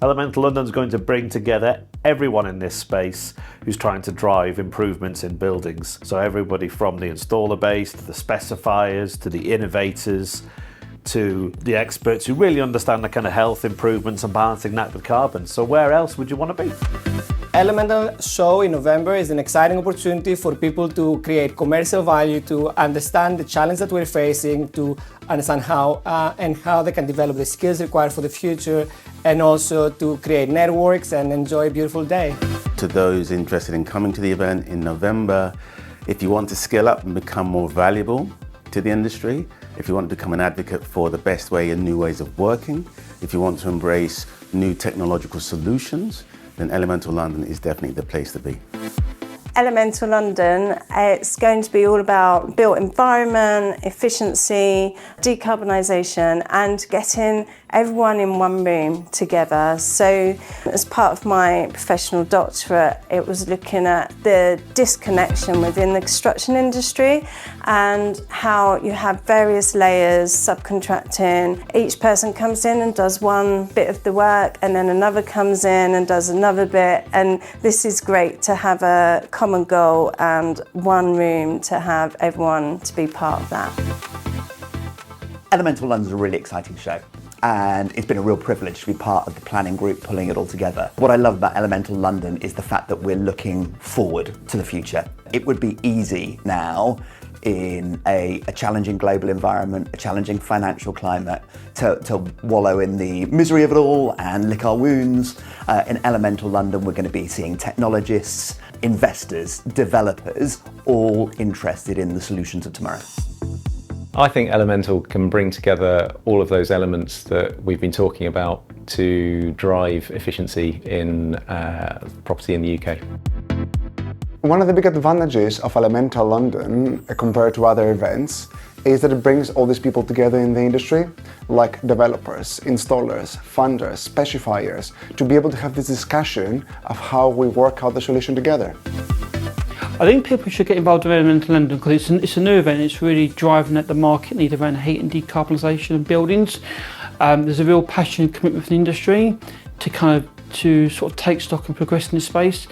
Elemental London's going to bring together everyone in this space who's trying to drive improvements in buildings. So everybody from the installer base, to the specifiers, to the innovators, to the experts who really understand the kind of health improvements and balancing that with carbon. So where else would you want to be? Elemental Show in November is an exciting opportunity for people to create commercial value, to understand the challenge that we're facing, to understand how they can develop the skills required for the future, and also to create networks and enjoy a beautiful day. To those interested in coming to the event in November, if you want to skill up and become more valuable to the industry, if you want to become an advocate for the best way and new ways of working, if you want to embrace new technological solutions, then Elemental London is definitely the place to be. Elemental London, it's going to be all about built environment, efficiency, decarbonisation, and getting everyone in one room together. So as part of my professional doctorate, it was looking at the disconnection within the construction industry and how you have various layers, subcontracting. Each person comes in and does one bit of the work, and then another comes in and does another bit. And this is great to have a common goal and one room to have everyone to be part of that. Elemental London is a really exciting show, and it's been a real privilege to be part of the planning group pulling it all together. What I love about Elemental London is the fact that we're looking forward to the future. It would be easy now in a challenging global environment, a challenging financial climate, to wallow in the misery of it all and lick our wounds. In Elemental London, we're going to be seeing technologists, investors, developers, all interested in the solutions of tomorrow. I think Elemental can bring together all of those elements that we've been talking about to drive efficiency in property in the UK. One of the big advantages of Elemental London compared to other events is that it brings all these people together in the industry, like developers, installers, funders, specifiers, to be able to have this discussion of how we work out the solution together. I think people should get involved in Elemental London because it's a new event. It's really driving at the market need around heat and decarbonisation of buildings. There's a real passion and commitment from the industry to sort of take stock and progress in this space.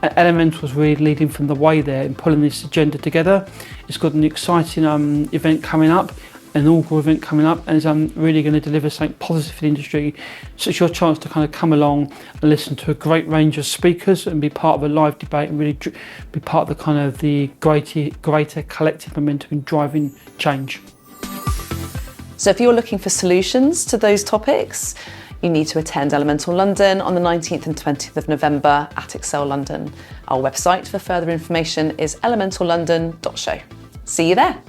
Elemental was really leading from the way there and pulling this agenda together. It's got an exciting event coming up, an inaugural event coming up, and it's really going to deliver something positive for the industry. So it's your chance to kind of come along and listen to a great range of speakers and be part of a live debate and really be part of the kind of the greater collective momentum in driving change. So if you're looking for solutions to those topics, you need to attend Elemental London on the 19th and 20th of November at Excel London. Our website for further information is elementallondon.show. See you there.